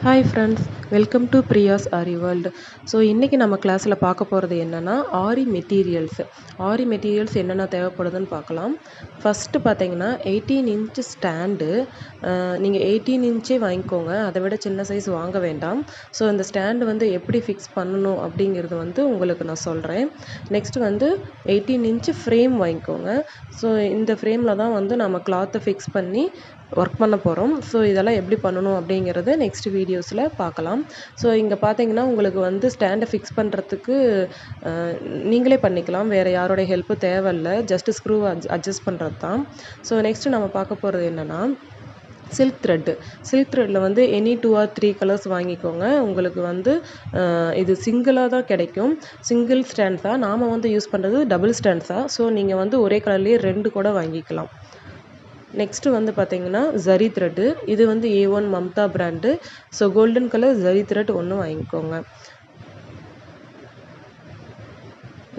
Hi friends, welcome to Priya's Aari World. So இன்றைக்கி நம்ம கிளாஸில் பார்க்க போகிறது என்னென்னா ஆரி மெட்டீரியல்ஸ். ஆரி மெட்டீரியல்ஸ் என்னென்ன தேவைப்படுதுன்னு பார்க்கலாம். ஃபஸ்ட்டு பார்த்தீங்கன்னா 18 இன்ச் ஸ்டாண்டு. நீங்கள் 18 இன்ச்சே வாங்கிக்கோங்க, அதை விட சின்ன சைஸ் வாங்க வேண்டாம். ஸோ இந்த ஸ்டாண்டு வந்து எப்படி ஃபிக்ஸ் பண்ணணும் அப்படிங்கிறது வந்து உங்களுக்கு நான் சொல்கிறேன். நெக்ஸ்ட்டு வந்து 18 இன்ச் ஃப்ரேம் வாங்கிக்கோங்க. ஸோ இந்த ஃப்ரேமில் தான் வந்து நம்ம கிளாத்தை ஃபிக்ஸ் பண்ணி ஒர்க் பண்ண போகிறோம். ஸோ இதெல்லாம் எப்படி பண்ணணும் அப்படிங்கிறத நெக்ஸ்ட் வீடியோஸில் பார்க்கலாம். ஸோ இங்கே பார்த்தீங்கன்னா உங்களுக்கு வந்து ஸ்டாண்டை ஃபிக்ஸ் பண்ணுறதுக்கு நீங்களே பண்ணிக்கலாம், வேறு யாரோடைய ஹெல்ப்பு தேவையில்லை, ஜஸ்ட்டு ஸ்க்ரூ அட்ஜஸ்ட் பண்ணுறது தான். ஸோ நெக்ஸ்ட்டு நம்ம பார்க்க போகிறது என்னென்னா சில்க் த்ரெட்டில் வந்து எனி 2 or 3 கலர்ஸ் வாங்கிக்கோங்க. உங்களுக்கு வந்து இது சிங்கிளாக தான் கிடைக்கும், சிங்கிள் ஸ்டாண்ட் தான். நாம் வந்து யூஸ் பண்ணுறது டபுள் ஸ்டாண்ட்ஸ் தான். ஸோ நீங்கள் வந்து ஒரே கலர்லேயே 2 கூட வாங்கிக்கலாம். நெக்ஸ்ட்டு வந்து பார்த்தீங்கன்னா ஜரி த்ரெட்டு. இது வந்து A1 Mamata brand. So golden colour zari thread ஒன்று வாங்கிக்கோங்க.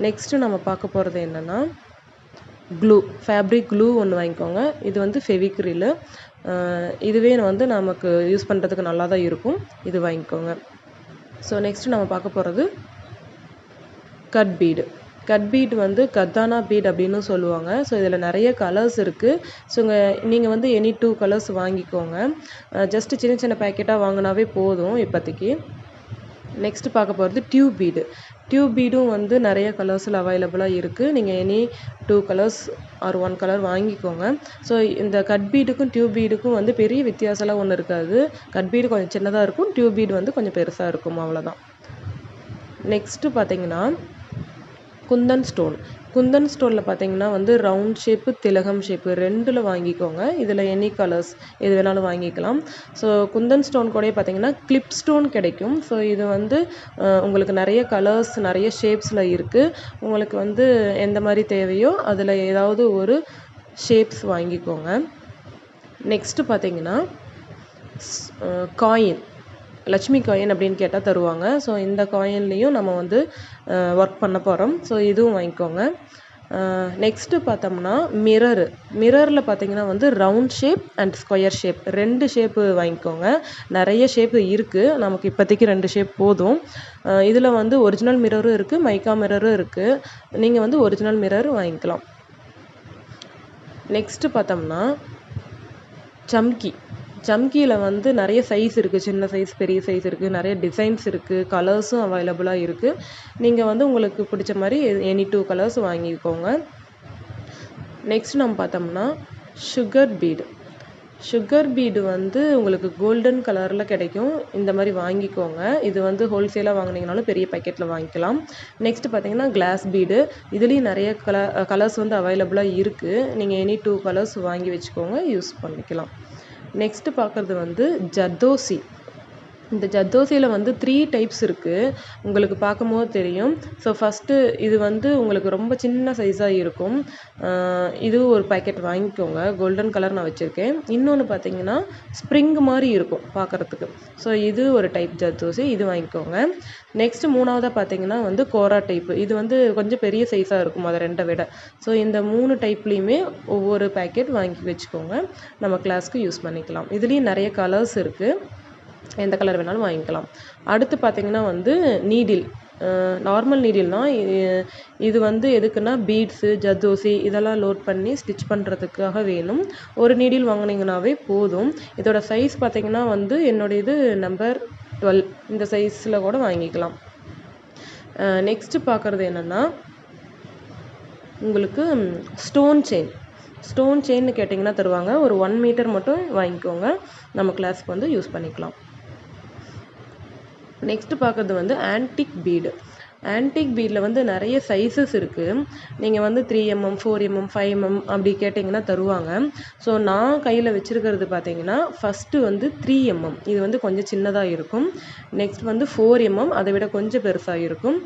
நெக்ஸ்ட்டு நம்ம பார்க்க போகிறது என்னென்னா ஃபேப்ரிக் க்ளூ ஒன்று வாங்கிக்கோங்க. இது வந்து ஃபெவிக்ரில். இதுவே வந்து நமக்கு யூஸ் பண்ணுறதுக்கு நல்லா தான் இருக்கும், இது வாங்கிக்கோங்க. ஸோ நெக்ஸ்ட்டு நம்ம பார்க்க போகிறது கட் பீட் வந்து கத்தானா பீட் அப்படின்னு சொல்லுவாங்க. ஸோ இதில் நிறைய கலர்ஸ் இருக்குது. ஸோ நீங்கள் வந்து எனி 2 கலர்ஸ் வாங்கிக்கோங்க. ஜஸ்ட்டு சின்ன சின்ன பேக்கெட்டாக வாங்கினாவே போதும் இப்போதைக்கு. நெக்ஸ்ட்டு பார்க்க போகிறது டியூப் பீடும் வந்து நிறைய கலர்ஸில் அவைலபிளாக இருக்குது. நீங்கள் எனி 2 கலர்ஸ் ஆர் 1 கலர் வாங்கிக்கோங்க. ஸோ இந்த கட் பீடுக்கும் டியூப் பீடுக்கும் வந்து பெரிய வித்தியாசம்லாம் ஒன்றும் இருக்காது. கட் பீடு கொஞ்சம் சின்னதாக இருக்கும், டியூப் பீடு வந்து கொஞ்சம் பெருசாக இருக்கும், அவ்வளோதான். நெக்ஸ்ட்டு பார்த்தீங்கன்னா குந்தன் ஸ்டோனில் பார்த்தீங்கன்னா வந்து ரவுண்ட் ஷேப்பு, திலகம் ஷேப்பு 2ல் வாங்கிக்கோங்க. இதில் எனி கலர்ஸ் எது வேணாலும் வாங்கிக்கலாம். ஸோ குந்தன் ஸ்டோன் கூட பார்த்தீங்கன்னா கிளிப் ஸ்டோன் கிடைக்கும். ஸோ இது வந்து உங்களுக்கு நிறைய கலர்ஸ், நிறைய ஷேப்ஸில் இருக்குது. உங்களுக்கு வந்து எந்த மாதிரி தேவையோ அதில் ஏதாவது ஒரு ஷேப்ஸ் வாங்கிக்கோங்க. நெக்ஸ்ட்டு பார்த்தீங்கன்னா காயின், லட்சுமி காயின் அப்படின்னு கேட்டால் தருவாங்க. ஸோ இந்த காயின்லேயும் நம்ம வந்து ஒர்க் பண்ண போகிறோம். ஸோ இதுவும் வாங்கிக்கோங்க. நெக்ஸ்ட்டு பார்த்தோம்னா மிரரில் பார்த்தீங்கன்னா வந்து round shape and square shape 2 shape வாங்கிக்கோங்க. நிறைய ஷேப்பு இருக்குது, நமக்கு இப்போதைக்கு 2 ஷேப் போதும். இதில் வந்து ஒரிஜினல் மிரரும் இருக்குது, மைக்கா மிரரும் இருக்குது. நீங்கள் வந்து ஒரிஜினல் மிரர் வாங்கிக்கலாம். நெக்ஸ்ட்டு பார்த்தோம்னா சம்கியில் வந்து நிறைய சைஸ் இருக்குது, சின்ன சைஸ், பெரிய சைஸ் இருக்குது, நிறைய டிசைன்ஸ் இருக்குது, கலர்ஸும் அவைலபிளாக இருக்குது. நீங்கள் வந்து உங்களுக்கு பிடிச்ச மாதிரி எனி 2 கலர்ஸ் வாங்கிக்கோங்க. நெக்ஸ்ட் நம்ம பார்த்தோம்னா சுகர் பீடு வந்து உங்களுக்கு கோல்டன் கலரில் கிடைக்கும். இந்த மாதிரி வாங்கிக்கோங்க. இது வந்து ஹோல்சேலாக வாங்கினீங்கனாலும் பெரிய பேக்கெட்டில் வாங்கிக்கலாம். நெக்ஸ்ட்டு பார்த்தீங்கன்னா கிளாஸ் பீடு. இதுலேயும் நிறைய கலர்ஸ் வந்து அவைலபிளாக இருக்குது. நீங்கள் எனி 2 கலர்ஸ் வாங்கி வச்சுக்கோங்க, யூஸ் பண்ணிக்கலாம். நெக்ஸ்ட்டு பார்க்குறது வந்து ஜர்தோசி. இந்த ஜர்தோசியில் வந்து 3 டைப்ஸ் இருக்குது, உங்களுக்கு பார்க்கும்போது தெரியும். ஸோ ஃபஸ்ட்டு இது வந்து உங்களுக்கு ரொம்ப சின்ன சைஸாக இருக்கும். இது ஒரு பேக்கெட் வாங்கிக்கோங்க. கோல்டன் கலர் நான் வச்சுருக்கேன். இன்னொன்று பார்த்தீங்கன்னா ஸ்ப்ரிங் மாதிரி இருக்கும் பார்க்குறதுக்கு. ஸோ இது ஒரு டைப் ஜர்தோசி, இது வாங்கிக்கோங்க. நெக்ஸ்ட்டு 3ஆவதாக பார்த்தீங்கன்னா வந்து கோரா டைப்பு. இது வந்து கொஞ்சம் பெரிய சைஸாக இருக்கும் அதை 2 விட. ஸோ இந்த 3 டைப்லேயுமே ஒவ்வொரு பேக்கெட் வாங்கி வச்சுக்கோங்க, நம்ம கிளாஸ்க்கு யூஸ் பண்ணிக்கலாம். இதுலேயும் நிறைய கலர்ஸ் இருக்குது, எந்த கலர் வேணாலும் வாங்கிக்கலாம். அடுத்து பார்த்திங்கன்னா வந்து நீடில், நார்மல் நீடில்னால் இது வந்து எதுக்குன்னா பீட்ஸு, ஜர்தோசி இதெல்லாம் லோட் பண்ணி ஸ்டிச் பண்ணுறதுக்காக வேணும். ஒரு நீடில் வாங்கினீங்கன்னாவே போதும். இதோட சைஸ் பார்த்திங்கன்னா வந்து என்னுடைய இது நம்பர் 12, இந்த சைஸில் கூட வாங்கிக்கலாம். நெக்ஸ்ட்டு பார்க்குறது என்னென்னா உங்களுக்கு ஸ்டோன் செயின்னு கேட்டிங்கன்னா தருவாங்க. ஒரு 1 மீட்டர் மட்டும் வாங்கிக்கோங்க, நம்ம கிளாஸ்க்கு வந்து யூஸ் பண்ணிக்கலாம். நெக்ஸ்ட்டு பார்க்குறது வந்து ஆன்டிக் பீடில் வந்து நிறைய சைஸஸ் இருக்குது. நீங்கள் வந்து 3mm, 4mm, 5mm அப்படி கேட்டிங்கன்னா தருவாங்க. ஸோ நான் கையில் வச்சுருக்கிறது பார்த்தீங்கன்னா ஃபஸ்ட்டு வந்து 3mm, இது வந்து கொஞ்சம் சின்னதாக இருக்கும். நெக்ஸ்ட் வந்து 4mm, அதை விட கொஞ்சம் பெருசாக இருக்கும்.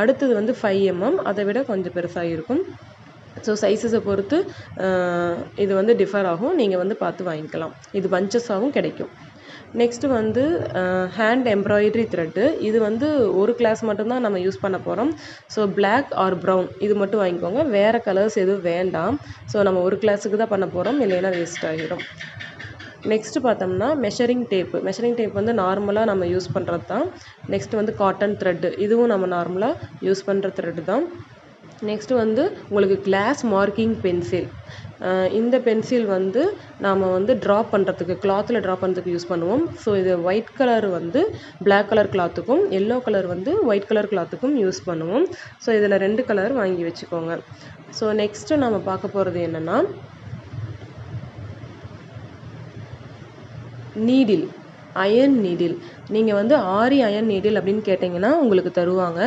அடுத்தது வந்து 5mm, அதை விட கொஞ்சம் பெருசாக இருக்கும். ஸோ சைஸஸை பொறுத்து இது வந்து டிஃபர் ஆகும், நீங்கள் வந்து பார்த்து வாங்கிக்கலாம். இது பஞ்சஸாகவும் கிடைக்கும். நெக்ஸ்ட்டு வந்து ஹேண்ட் எம்ப்ராய்டரி த்ரெட்டு. இது வந்து ஒரு கிளாஸ் மட்டும்தான் நம்ம யூஸ் பண்ண போகிறோம். ஸோ பிளாக் ஆர் ப்ரௌன் இது மட்டும் வாங்கிக்கோங்க, வேறு கலர்ஸ் எதுவும் வேண்டாம். ஸோ நம்ம ஒரு கிளாஸுக்கு தான் பண்ண போகிறோம், இல்லைன்னா வேஸ்ட் ஆகிடும். நெக்ஸ்ட்டு பார்த்தோம்னா மெஷரிங் டேப் வந்து நார்மலாக நம்ம யூஸ் பண்ணுறது தான். நெக்ஸ்ட் வந்து காட்டன் த்ரெட்டு, இதுவும் நம்ம நார்மலாக யூஸ் பண்ணுற த்ரெட்டு தான். நெக்ஸ்ட்டு வந்து உங்களுக்கு கிளாஸ் மார்க்கிங் பென்சில். இந்த பென்சில் வந்து நாம் வந்து ட்ராப் பண்ணுறதுக்கு, கிளாத்தில் ட்ராப் பண்ணுறதுக்கு யூஸ் பண்ணுவோம். ஸோ இது ஒயிட் கலர் வந்து பிளாக் கலர் கிளாத்துக்கும், எல்லோ கலர் வந்து ஒயிட் கலர் கிளாத்துக்கும் யூஸ் பண்ணுவோம். ஸோ இதில் 2 கலர் வாங்கி வச்சுக்கோங்க. ஸோ நெக்ஸ்ட்டு நம்ம பார்க்க போகிறது என்னென்னா நீடில், அயன் நீடில். நீங்கள் வந்து ஆரி அயன் நீடில் அப்படின்னு கேட்டிங்கன்னா உங்களுக்கு தருவாங்க.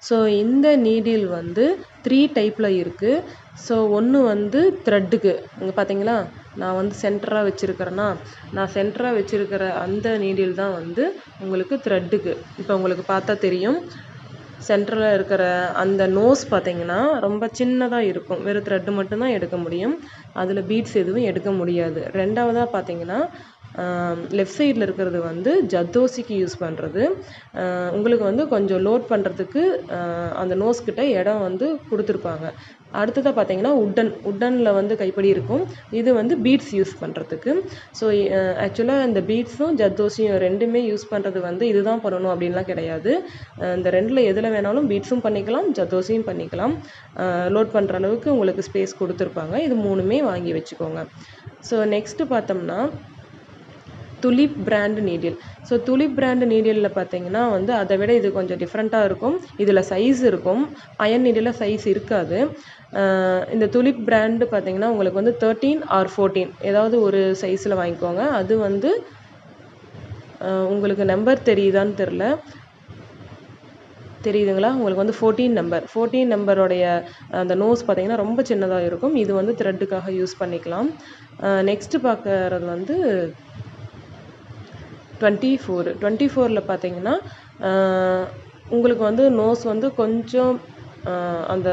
ஸோ இந்த நீடில் வந்து 3 டைப்பில் இருக்குது. ஸோ ஒன்று வந்து த்ரெட்டுக்கு, இங்கே பார்த்தீங்களா நான் வந்து சென்டராக வச்சுருக்கிறேன்னா, நான் சென்டராக வச்சுருக்கிற அந்த நீடில் தான் வந்து உங்களுக்கு த்ரெட்டுக்கு. இப்போ உங்களுக்கு பார்த்தா தெரியும், சென்டரில் இருக்கிற அந்த நோஸ் பார்த்தீங்கன்னா ரொம்ப சின்னதாக இருக்கும். வெறும் த்ரெட்டு மட்டும்தான் எடுக்க முடியும், அதில் பீட்ஸ் எதுவும் எடுக்க முடியாது. ரெண்டாவதாக பார்த்தீங்கன்னா லெஃப்ட் சைடில் இருக்கிறது வந்து ஜர்தோசிக்கு யூஸ் பண்ணுறது. உங்களுக்கு வந்து கொஞ்சம் லோட் பண்ணுறதுக்கு அந்த நோஸ்கிட்ட இடம் வந்து கொடுத்துருப்பாங்க. அடுத்ததாக பார்த்தீங்கன்னா உட்டனில் வந்து கைப்படி இருக்கும். இது வந்து பீட்ஸ் யூஸ் பண்ணுறதுக்கு. ஸோ ஆக்சுவலாக இந்த பீட்ஸும் ஜர்தோசியும் ரெண்டுமே யூஸ் பண்ணுறது வந்து இதுதான் பண்ணணும் அப்படின்லாம் கிடையாது. இந்த ரெண்டில் எதில் வேணாலும் பீட்ஸும் பண்ணிக்கலாம், ஜர்தோசியும் பண்ணிக்கலாம். லோட் பண்ணுற அளவுக்கு உங்களுக்கு ஸ்பேஸ் கொடுத்துருப்பாங்க. இது 3மே வாங்கி வச்சுக்கோங்க. ஸோ நெக்ஸ்ட்டு பார்த்தோம்னா Tulip brand needle. So Tulip brand நீடிலில் பார்த்தீங்கன்னா வந்து அதை விட இது கொஞ்சம் டிஃப்ரெண்ட்டாக இருக்கும். இதில் சைஸ் இருக்கும், அயன் நீடிலில் சைஸ் இருக்காது. இந்த துலிப் பிராண்டு பார்த்தீங்கன்னா உங்களுக்கு வந்து 13 or 14 ஏதாவது ஒரு சைஸில் வாங்கிக்கோங்க. அது வந்து உங்களுக்கு நம்பர் தெரியுதான்னு தெரில, தெரியுதுங்களா? உங்களுக்கு வந்து 14 நம்பரோடைய அந்த நோஸ் பார்த்தீங்கன்னா ரொம்ப சின்னதாக இருக்கும். இது வந்து த்ரெட்டுக்காக யூஸ் பண்ணிக்கலாம். நெக்ஸ்ட்டு பார்க்குறது வந்து 24 பார்த்தீங்கன்னா உங்களுக்கு வந்து நோஸ் வந்து கொஞ்சம் அந்த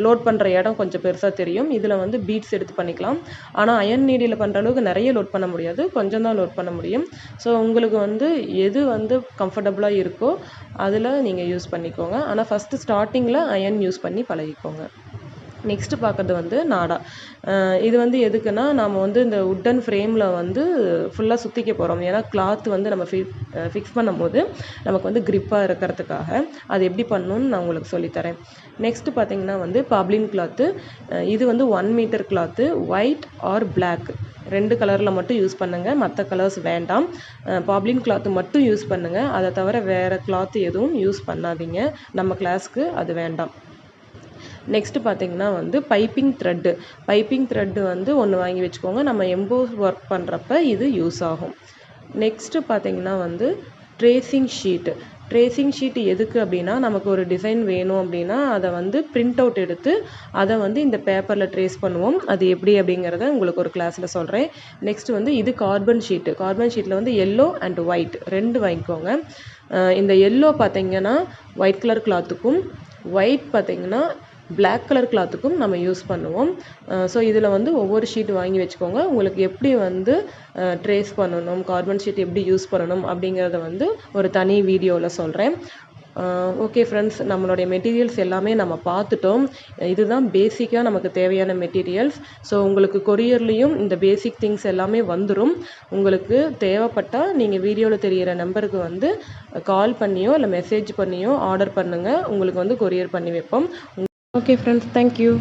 லோட் பண்ணுற இடம் கொஞ்சம் பெருசாக தெரியும். இதில் வந்து பீட்ஸ் எடுத்து பண்ணிக்கலாம். ஆனால் அயன் நீடியில் பண்ணுற அளவுக்கு நிறைய லோட் பண்ண முடியாது, கொஞ்சம் தான் லோட் பண்ண முடியும். ஸோ உங்களுக்கு வந்து எது வந்து கம்ஃபர்டபுளாக இருக்கோ அதில் நீங்கள் யூஸ் பண்ணிக்கோங்க. ஆனால் ஃபஸ்ட்டு ஸ்டார்டிங்கில் அயன் யூஸ் பண்ணி பழகிக்கோங்க. நெக்ஸ்ட்டு பார்க்குறது வந்து நாடா. இது வந்து எதுக்குன்னா, நாம் வந்து இந்த உட்டன் ஃப்ரேமில் வந்து ஃபுல்லாக சுற்றிக்க போகிறோம். ஏன்னா கிளாத் வந்து நம்ம ஃபிக்ஸ் பண்ணும்போது நமக்கு வந்து க்ரிப்பாக இருக்கிறதுக்காக. அது எப்படி பண்ணணும்னு நான் உங்களுக்கு சொல்லித்தரேன். நெக்ஸ்ட்டு பார்த்தீங்கன்னா வந்து பாப்ளின் கிளாத்து. இது வந்து 1 metre cloth, white or black 2 கலரில் மட்டும் யூஸ் பண்ணுங்கள், மற்ற கலர்ஸ் வேண்டாம். பாப்ளின் கிளாத்து மட்டும் யூஸ் பண்ணுங்கள். அதை தவிர வேறு கிளாத்து எதுவும் யூஸ் பண்ணாதீங்க, நம்ம கிளாஸ்க்கு அது வேண்டாம். நெக்ஸ்ட்டு பார்த்தீங்கன்னா வந்து பைப்பிங் த்ரெட்டு வந்து ஒன்று வாங்கி வச்சுக்கோங்க. நம்ம எம்போஸ் ஒர்க் பண்ணுறப்ப இது யூஸ் ஆகும். நெக்ஸ்ட்டு பார்த்தீங்கன்னா வந்து ட்ரேசிங் ஷீட்டு எதுக்கு அப்படின்னா, நமக்கு ஒரு டிசைன் வேணும் அப்படின்னா அதை வந்து பிரிண்ட் அவுட் எடுத்து அதை வந்து இந்த பேப்பரில் ட்ரேஸ் பண்ணுவோம். அது எப்படி அப்படிங்கிறத உங்களுக்கு ஒரு கிளாஸில் சொல்கிறேன். நெக்ஸ்ட்டு வந்து இது கார்பன் ஷீட்டில் வந்து எல்லோ அண்ட் ஒயிட் 2 வாங்கிக்கோங்க. இந்த எல்லோ பார்த்தீங்கன்னா ஒயிட் கலர் கிளாத்துக்கும், ஒயிட் பார்த்தீங்கன்னா பிளாக் கலர் கிளாத்துக்கும் நம்ம யூஸ் பண்ணுவோம். ஸோ இதில் வந்து ஒவ்வொரு ஷீட் வாங்கி வச்சுக்கோங்க. உங்களுக்கு எப்படி வந்து ட்ரேஸ் பண்ணணும், கார்பன் ஷீட் எப்படி யூஸ் பண்ணணும் அப்படிங்கிறத வந்து ஒரு தனி வீடியோவில் சொல்கிறேன். ஓகே ஃப்ரெண்ட்ஸ், நம்மளுடைய மெட்டீரியல்ஸ் எல்லாமே நம்ம பார்த்துட்டோம். இதுதான் பேசிக்காக நமக்கு தேவையான மெட்டீரியல்ஸ். ஸோ உங்களுக்கு கொரியர்லேயும் இந்த பேசிக் திங்ஸ் எல்லாமே வந்துடும். உங்களுக்கு தேவைப்பட்டால் நீங்கள் வீடியோவில் தெரிகிற நம்பருக்கு வந்து கால் பண்ணியோ இல்லை மெசேஜ் பண்ணியோ ஆர்டர் பண்ணுங்கள். உங்களுக்கு வந்து கொரியர் பண்ணி வைப்போம். Okay friends, thank you.